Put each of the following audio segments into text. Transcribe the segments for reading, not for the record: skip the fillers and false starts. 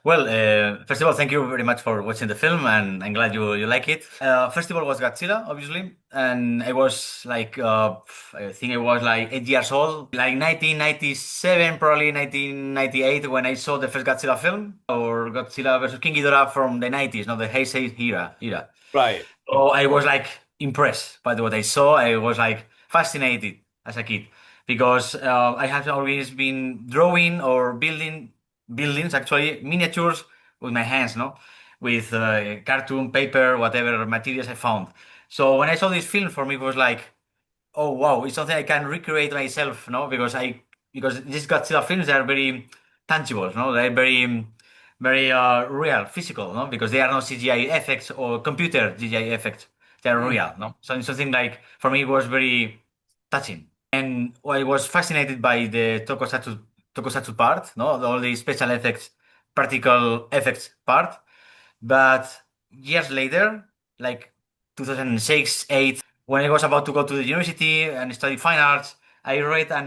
Well, first of all, thank you very much for watching the film, and I'm glad you like it. First of all, was Godzilla, obviously, and I was like, I think I was like 8 years old, like 1997, probably 1998, when I saw the first Godzilla film, or Godzilla versus King Ghidorah from the 90s, not the Heisei era. Right. So I was like impressed by what I saw. I was like fascinated as a kid because I have always been drawing or building buildings, actually miniatures with my hands, no, with cartoon paper, whatever materials I found. So when I saw this film, for me it was like, oh wow, it's something I can recreate myself, no, because these Godzilla films they are very tangible, no, they're very real, physical, no, because they are not CGI effects or computer CGI effects. They are Mm. real, no. So it's something like for me it was very touching, and I was fascinated by the tokusatsu part, no, all the special effects, practical effects part. But years later, like 2006, 8, when I was about to go to the university and study fine arts, I read I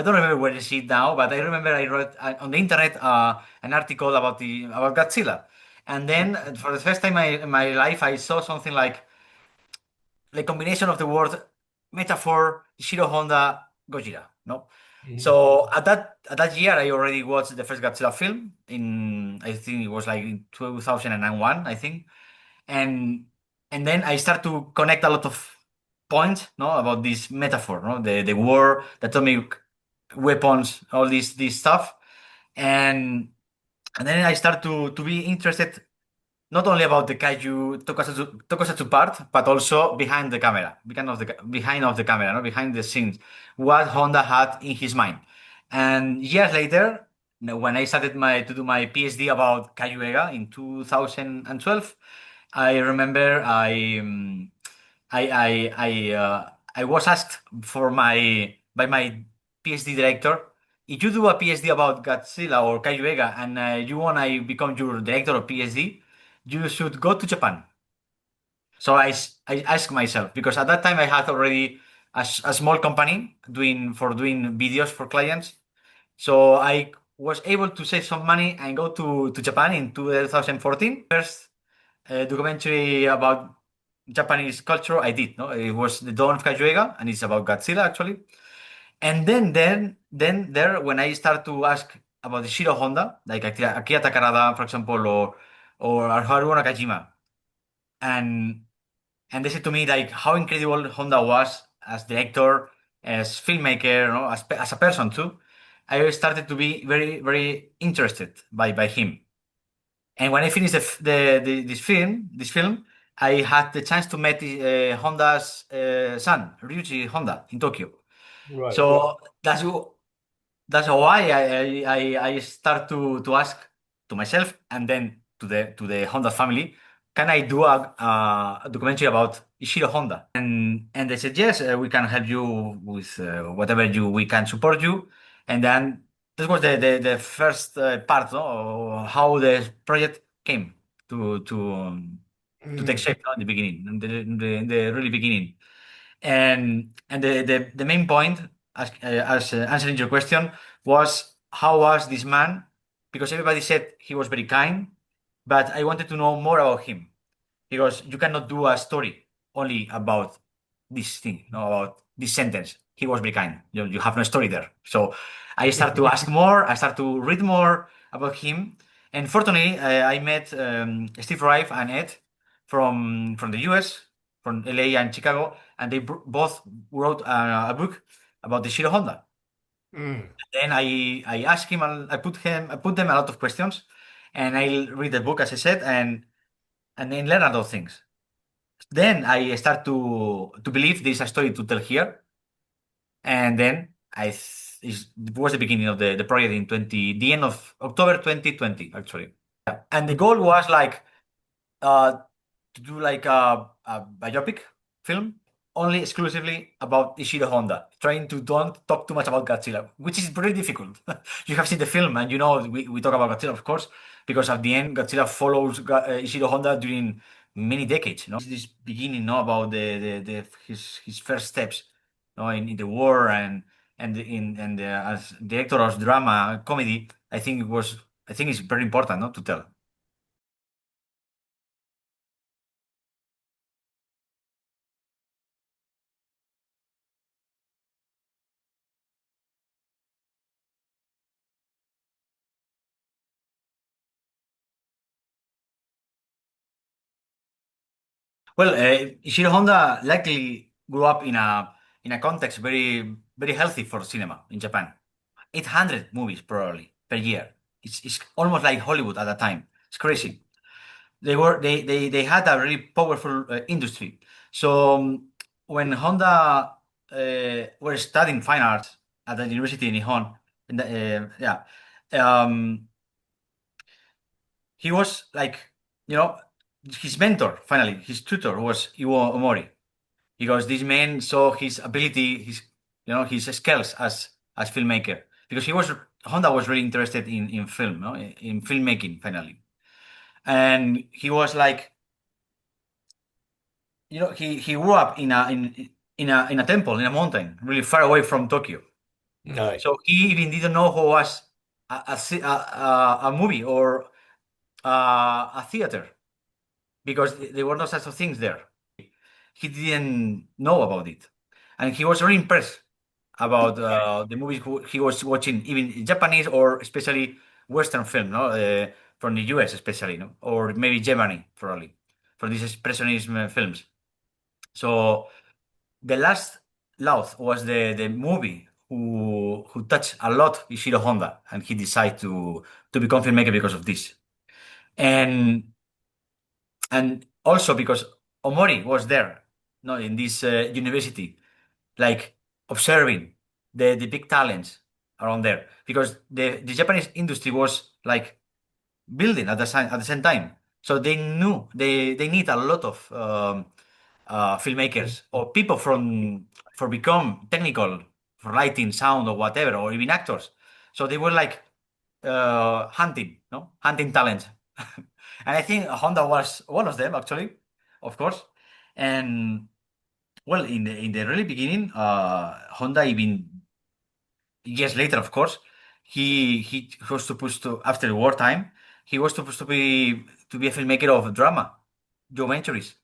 don't remember where is it now, but I remember I read on the internet an article about Godzilla. And then for the first time in my life, I saw something like the combination of the word metaphor Ishiro Honda Gojira. No, Mm. so at that year, I already watched the first Godzilla film in I think it was like in 2001, I think, and and then I start to connect a lot of points, no, about this metaphor, no, the war, the atomic weapons, all this stuff, and and then I start to be interested not only about the kaiju tokusatsu part, but also behind the camera, behind of the camera, no? Behind the scenes, what Honda had in his mind. And years later, when I started to do my PhD about Kaiju Ega in 2012, I remember I was asked for my by my PhD director, if you do a PhD about Godzilla or Kaiju Ega and you want to become your director of PhD, you should go to Japan. So I asked myself because at that time I had already a small company doing videos for clients. So I was able to save some money and go to Japan in 2014. First documentary about Japanese culture I did. No, it was the Dawn of Kajuega, and it's about Godzilla actually. And then there when I start to ask about the Ishiro Honda, like Akira Takarada, for example, or Haruo Nakajima, and and they said to me like how incredible Honda was as director, as filmmaker, you know, as a person too. I started to be very interested by him. And when I finished this film, I had the chance to meet Honda's son, Ryuichi Honda, in Tokyo. Right. So that's why I start to ask to myself and then to the Honda family, can I do a documentary about Ishiro Honda? And they said yes, we can help you with whatever we can support you. And then this was the first part, no, of how the project came to take Mm. shape, no, in the beginning, in the really beginning. And the main point, as answering your question, was how was this man? Because everybody said he was very kind, but I wanted to know more about him because you cannot do a story only about this thing, no, about this sentence. He was very kind. You have no story there. So I start to ask more. I start to read more about him, and fortunately, I met Steve Rife and Ed from the US, from LA and Chicago, and they both wrote a book about the Shiro Honda. Mm. Then I asked him, I put them a lot of questions, and I read the book as I said, and then learn a lot of things. Then I start to believe there's a story to tell here, and then it was the beginning of the project in the end of October 2020 actually. And the goal was like uh, to do like a biopic film only exclusively about Ishiro Honda, trying to don't talk too much about Godzilla, which is very difficult. You have seen the film, and you know we talk about Godzilla, of course, because at the end Godzilla follows Ishiro Honda during many decades. You know, this beginning, no, about his first steps, no, in the war and as director of drama comedy. I think it was I think it's very important, no, to tell. Well, Ishiro Honda likely grew up in a context very healthy for cinema in Japan. 800 movies probably per year. It's almost like Hollywood at that time. It's crazy. They had a really powerful industry. So when Honda were studying fine arts at the University in Nihon, in the, yeah, um, he was like, you know, his mentor, finally, his tutor was Iwaomori, because this man saw his ability, his skills as filmmaker, because Honda was really interested in film, no? In filmmaking, finally, and he was like, he grew up in a temple in a mountain, really far away from Tokyo. Right. So he even didn't know who was a movie or a theater, because there were no such things there. He didn't know about it, and he was really impressed about the movies he was watching, even Japanese or especially Western film, no, from the US especially, no, or maybe Germany probably, for these expressionism films. So the last Loud was the movie who touched a lot Ishiro Honda, and he decided to become filmmaker because of this. And and also because Omori was there, no, in this university, like observing the big talents around there, because the Japanese industry was like building at the same time. So they knew they need a lot of filmmakers or people for become technical, for lighting, sound, or whatever, or even actors. So they were like hunting, no, hunting talent, and I think Honda was one of them actually, of course. And well, in the really beginning, Honda even years later, of course, he was supposed to, after the wartime, he was supposed to be a filmmaker of drama, documentaries,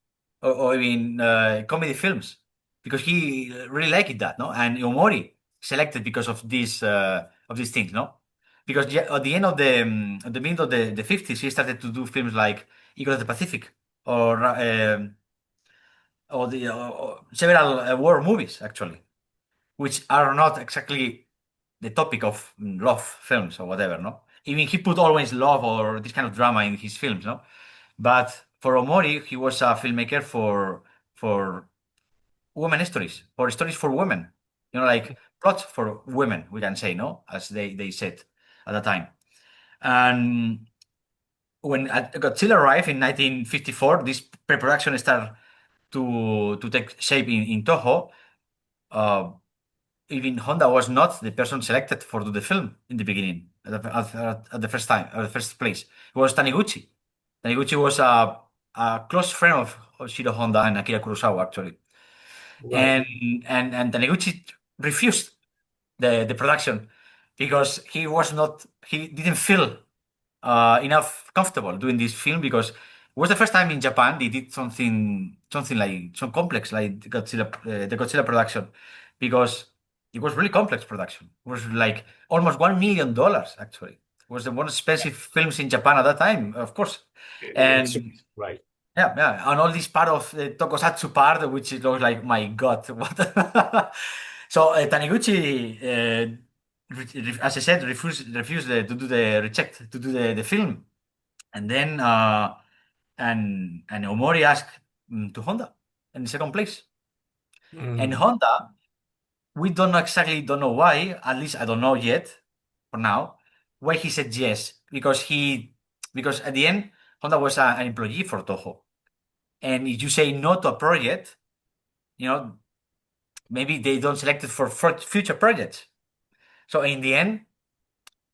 or even comedy films, because he really liked that, no. And Omori selected because of these things, no. Because at the end of the middle of the 50s, he started to do films like Eagle of the Pacific, or several war movies actually, which are not exactly the topic of love films or whatever, no? Even he put always love or this kind of drama in his films, no? But for Omori, he was a filmmaker for women stories, for stories for women, like plots for women, we can say, no? As they said at the time. And when Godzilla arrived in 1954, this pre-production started to take shape in Toho. Uh, Even Honda was not the person selected for the film in the beginning, at the first time, at the first place. It was Taniguchi. Taniguchi was a close friend of Shiro Honda and Akira Kurosawa, actually. Right. And Taniguchi refused the production because he didn't feel enough comfortable doing this film, because it was the first time in Japan they did something like so complex like the Godzilla production, because it was really complex production. It was like almost $1 million actually. It was the most expensive films in Japan at that time, of course. And Right. yeah, yeah, and all this part of the tokusatsu part, which is looks like, my God, what? So Taniguchi, as I said, refused to do the reject to do the film, and then and Omori asked to Honda in the second place, and Mm. Honda, we don't know why, at least I don't know yet for now, why he said yes, because at the end Honda was an employee for Toho, and if you say no to a project, you know maybe they don't select it for future projects. So in the end,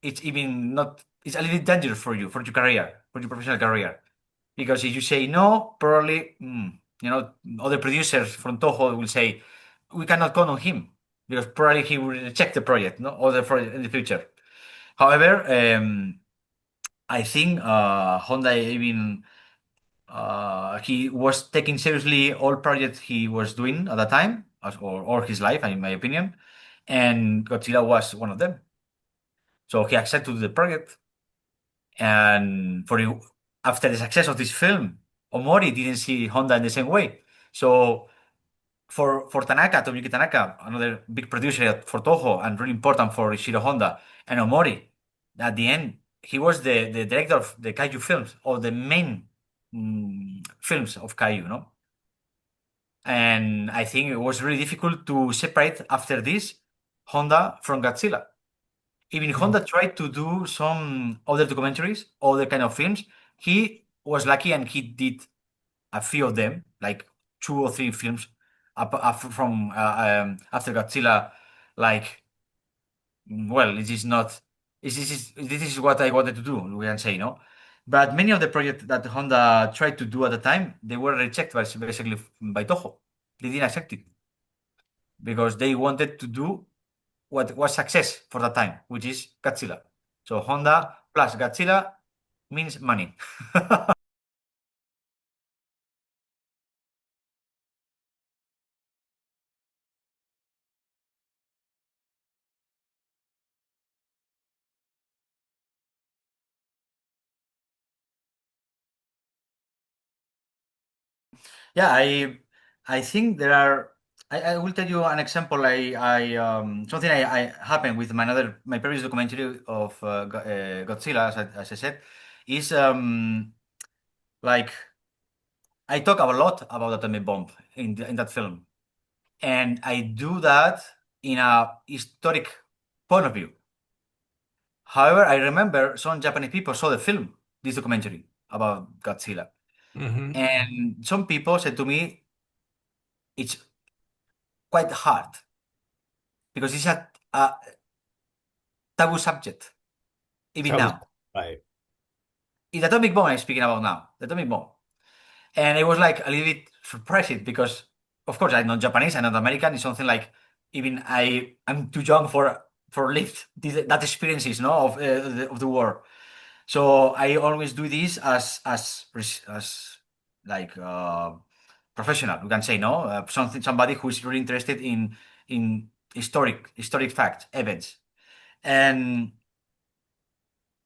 it's even not. It's a little bit dangerous for you, for your career, for your professional career, because if you say no, probably other producers from Toho will say we cannot count on him, because probably he will reject the project, no other project in the future. However, I think Honda even he was taking seriously all projects he was doing at the time, or his life, in my opinion, and Godzilla was one of them. So he accepted the project, and after the success of this film, Omori didn't see Honda in the same way. So for Tanaka, Tomoyuki Tanaka, another big producer for Toho and really important for Ishiro Honda and Omori, at the end, he was the director of the Kaiju films, or the main films of Kaiju, no? And I think it was really difficult to separate after this Honda from Godzilla. Even Mm. Honda tried to do some other documentaries, other kind of films. He was lucky and he did a few of them, like two or three films from after Godzilla. Like, well, this is not. This is what I wanted to do. We can say no, but many of the projects that Honda tried to do at the time, they were rejected basically by Toho. They didn't accept it because they wanted to do what was success for that time, which is Godzilla. So Honda plus Godzilla means money. Yeah, I think there are. I will tell you an example. Something I happened with my previous documentary of Godzilla, as I said, is like I talk a lot about the atomic bomb in that film, and I do that in a historic point of view. However, I remember some Japanese people saw the film, this documentary about Godzilla, Hmm. and some people said to me it's quite hard because it's a taboo subject even That was now. right. It's atomic bomb I'm speaking about now, the atomic bomb, and it was like a little bit surprised because, of course, I'm not Japanese, I'm not American. It's something like even I'm too young for lived that experiences, no, of the war. So I always do this as like professional. We can say no, somebody who is really interested in historic facts, events, and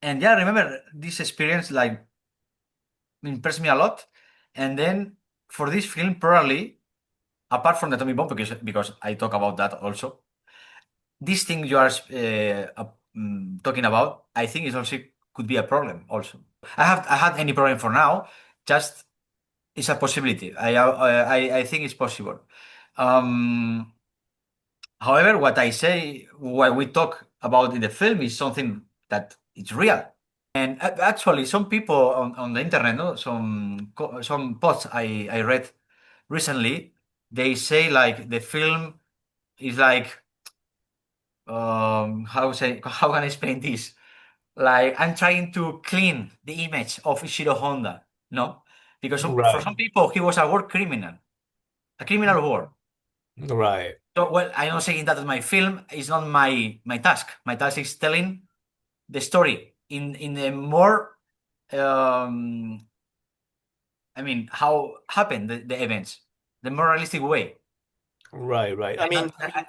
yeah, I remember this experience like impressed me a lot. And then for this film, probably apart from the atomic bomb, because I talk about that also, this thing you are talking about, I think is also could be a problem also. I had any problem for now, just it's a possibility. I think it's possible. Um, However, what we talk about in the film is something that it's real. And actually, some people on the internet, no, some posts I read recently, they say like the film is like how can I explain this? Like I'm trying to clean the image of Ishiro Honda, no? Because for Right. some people he was a war criminal, a criminal war. Right. So well, I'm not saying that my film is not my task. My task is telling the story in a more um how happened the events, the more realistic way. Right. Right. I I'm mean, not,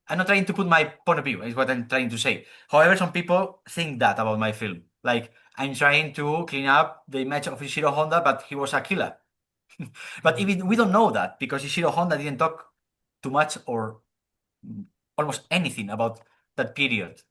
I'm not trying to put my point of view, is what I'm trying to say. However, some people think that about my film. Like, I'm trying to clean up the image of Ishiro Honda, but he was a killer. But even we don't know that because Ishiro Honda didn't talk too much or almost anything about that period.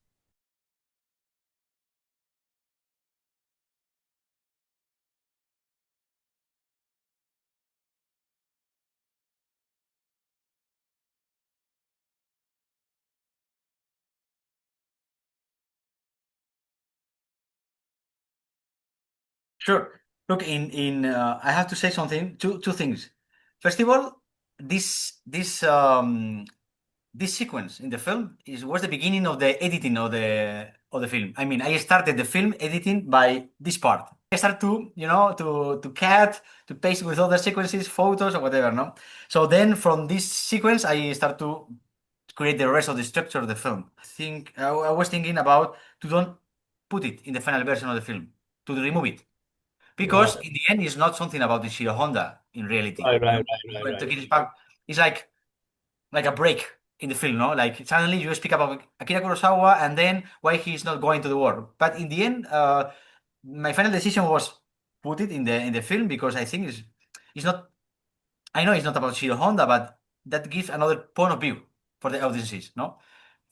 Sure. Look, I have to say something. Two things. First of all, this sequence in the film was the beginning of the editing of the film. I mean, I started the film editing by this part. I start to to cut to paste with other sequences, photos or whatever. No, so then from this sequence I start to create the rest of the structure of the film. I was thinking about to don't put it in the final version of the film. to remove it. Because Right. in the end, it's not something about the Ishiro Honda in reality. Right, You know, right, right, right, when right. taking it back, it's like a break in the film, no? Like suddenly you speak about Akira Kurosawa and then why he's not going to the war. But in the end, my final decision was put it in the film because I think it's not. I know it's not about Shiro Honda, but that gives another point of view for the audiences, no?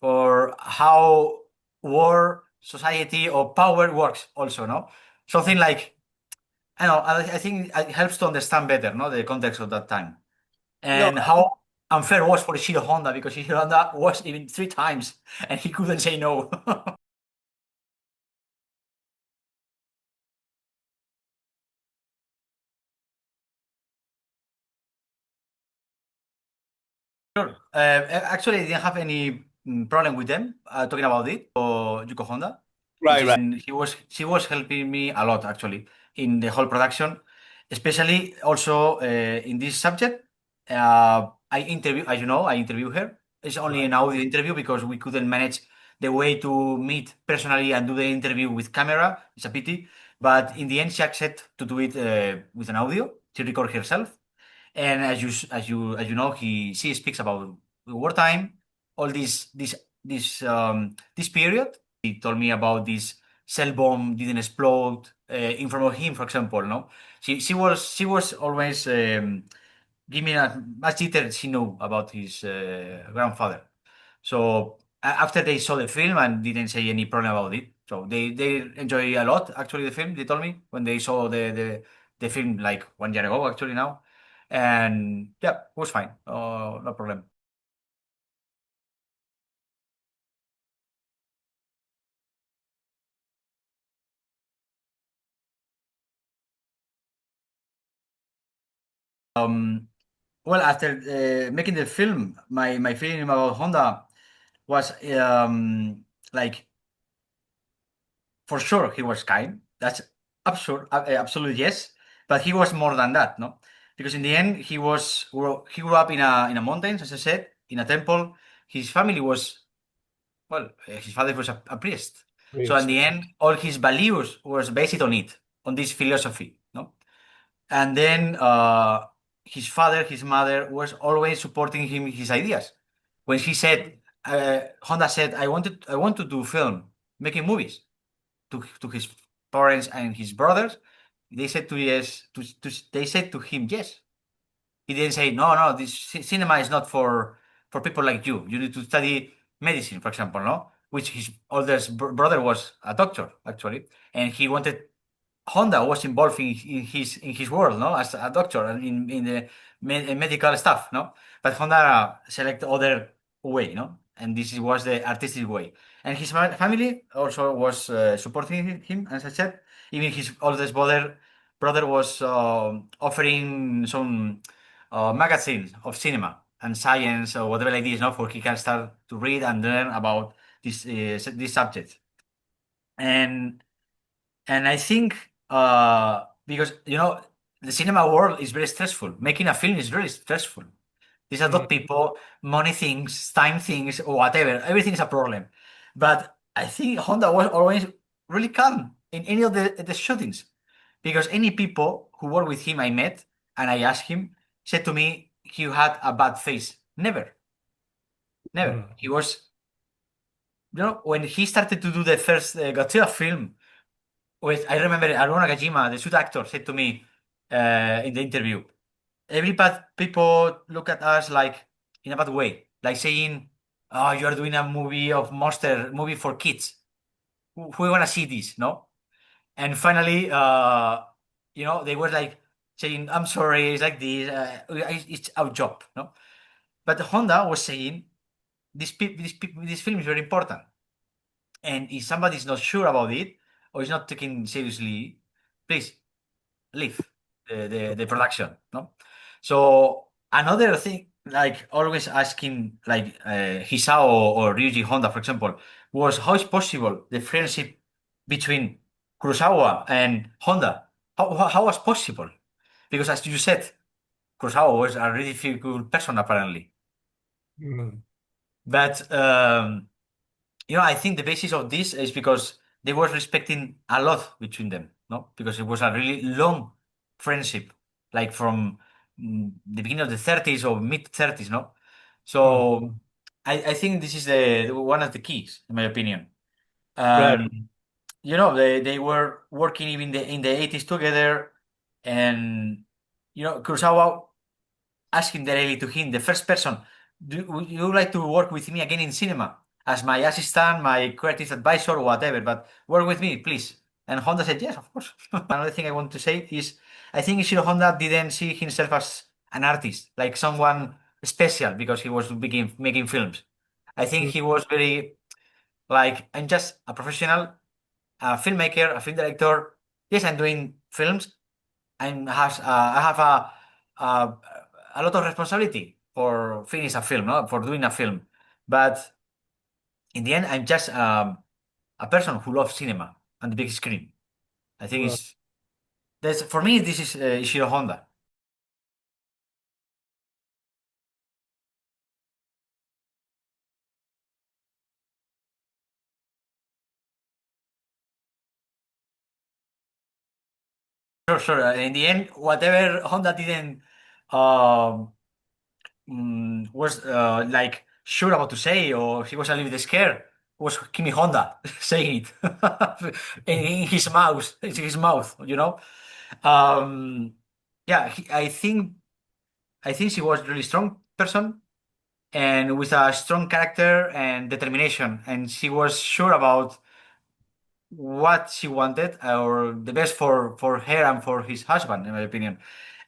For how war, society, or power works, also, no? Something like I know. I think it helps to understand better, no, the context of that time No, and how unfair it was for Ishiro Honda because Ishiro Honda was even three times and he couldn't say no. Sure. Actually, I didn't have any problem with them talking about it or Yuko Honda, which right, is right, she was helping me a lot actually in the whole production, especially also in this subject. I interview, as you know, I interview her. It's only right. an audio interview because we couldn't manage the way to meet personally and do the interview with camera. It's a pity, but in the end, she accepted to do it with an audio. She recorded herself. And as you know, she speaks about wartime, all this period. He told me about this cell bomb didn't explode in front of him, for example. No, she was always giving as much detail she knew about his grandfather. So after they saw the film and didn't say any problem about it, so they enjoy a lot actually the film. They told me when they saw the film like 1 year ago actually now, and yeah, it was fine. No problem. Well, after making the film, my feeling about Honda was like for sure he was kind. That's absurd, absolutely yes. But he was more than that, no? Because in the end, he grew up in a mountains, as I said, in a temple. His family was well, his father was a priest. So in Please. the end, all his values was based on it, on this philosophy, no? And then his father, his mother was always supporting him his ideas. When he said, Honda said, I want to do film, making movies to his parents and his brothers, they said to yes, they said to him yes. He didn't say no, no. This cinema is not for people like you. You need to study medicine, for example, no. Which his oldest brother was a doctor actually, and he wanted Honda was involved in his world, no, as a doctor and in the medical stuff, no. But Honda select other way, no, and was the artistic way. And his family also was supporting him, as I said. Even his oldest brother was offering some magazines of cinema and science or whatever like this, no, for he can start to read and learn about this subject. And I think because the cinema world is very stressful. Making a film is very stressful. These are Mm, not people, money things, time things, or whatever. Everything is a problem. But I think Honda was always really calm in any of the shootings. Because any people who work with him I met and I asked him, said to me he had a bad face. Never. Never. mm, He was, when he started to do the first Godzilla film, I remember Aruna Kajima, the suit actor, said to me in the interview, every bad people look at us like in a bad way, like saying, "Oh, you are doing a movie of monster movie for kids. Who wanna see this?" No. And finally, they were like saying, "I'm sorry, it's like this. It's our job." No. But Honda was saying, this film is very important, and if somebody is not sure about it or is not taking seriously, please leave the production, no. So another thing, like always asking like Hisao or Ryuji Honda, for example, was how is possible the friendship between Kurosawa and Honda, how was possible, because as you said, Kurosawa was a really difficult person apparently, mm. but I think the basis of this is because they were respecting a lot between them. no? Because it was a really long friendship, like from the beginning of the 30s or mid 30s, no? Mm. So I think this is the one of the keys, in my opinion. Right. And they were working even in the 80s together, and Kurosawa asking directly to him, the first person, would you like to work with me again in cinema as my assistant, my creative advisor, or whatever? But work with me, please. And Honda said, yes, of course. Another thing I want to say is I think Ishiro Honda didn't see himself as an artist, like someone special because he was making films. I think Mm. he was very like, I'm just a professional, a filmmaker, a film director. Yes, I'm doing films. I have a a lot of responsibility for finish a film, no? For doing a film. But in the end, I'm just a person who loves cinema and the big screen. I think Right. it's that's for me. This is Ishiro Honda. Sure, sure. In the end, whatever Honda didn't um, was like sure about to say, or he was a little bit scared, was Kimihonda saying it in his mouth, Um, yeah, I think she was really strong person and with a strong character and determination, and she was sure about what she wanted or the best for her and for his husband, in my opinion.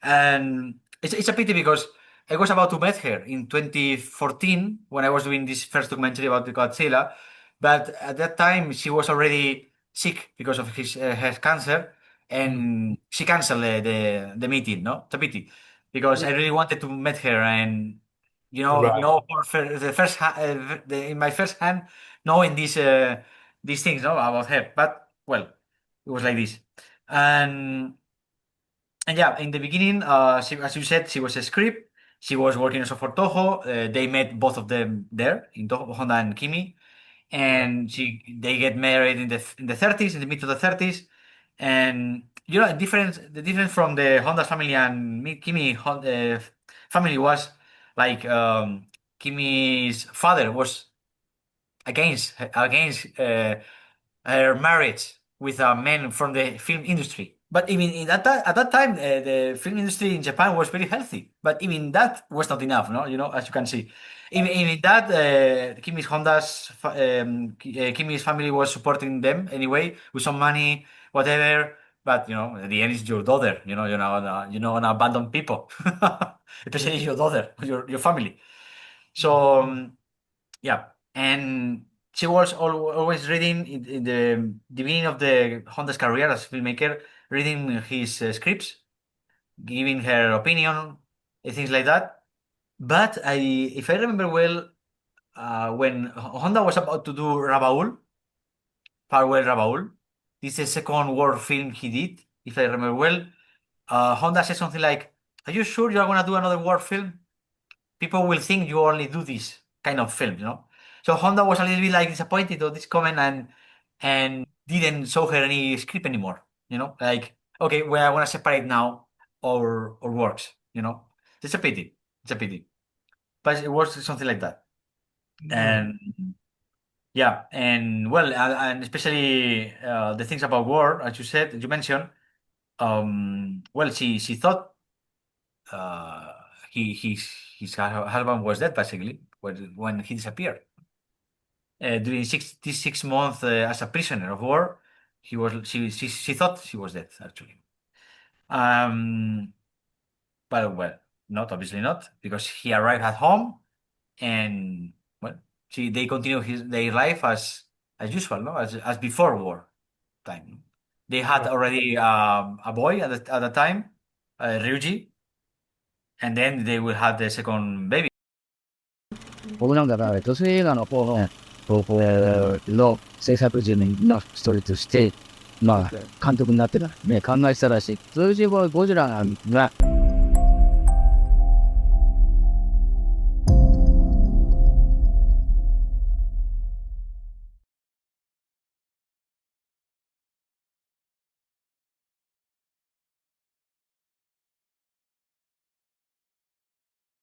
And it's a pity because I was about to meet her in 2014 when I was doing this first documentary about the Godzilla, but at that time she was already sick because of her cancer, Mm. and she canceled the meeting. No, it's a pity because I really wanted to meet her, and Right. the in my first hand knowing these things, no, about her. But well, it was like this, and yeah, in the beginning, as you said, she was a script. She was working also for Toho. They met both of them there in Toho, Honda and Kimi, Right. and they get married in the 30s, in the mid to the 30s, and the difference from the Honda family and Kimi family was like Kimi's father was against her marriage with a man from the film industry. But even at that time, the film industry in Japan was very healthy. But even that was not enough, no? As you can see, even that, Kimi's family was supporting them anyway with some money, whatever. But at the end, it's your daughter. An abandoned people, Mm. especially your daughter, your family. So. Yeah, and she was always reading in the beginning of the Honda's career as filmmaker, reading his scripts, giving her opinion, and things like that. But if I remember well, when Honda was about to do Rabaul, Farewell Rabaul, this is the second war film he did, if I remember well. Honda said something like, "Are you sure you are gonna do another war film? People will think you only do this kind of film. So Honda was a little bit like disappointed of this comment and didn't show her any script anymore. Like, okay, well, I want to separate now or works. It's a pity. It's a pity, but it was something like that. Mm. And yeah, and well, and especially the things about war, as you mentioned. Well, she thought uh, he his husband was dead basically when he disappeared during 6 months as a prisoner of war. She thought she was dead actually. Um, but well, not obviously not because he arrived at home and well, they continue their life as usual, no, as before war time. They had Right. already a boy at the time, Ryuji, and then they will have the second baby. 僕なんかが、女性映画の方の、の制作陣の一人として、まあ、監督になってた、ね、考えてたらしい。そういうゴジラが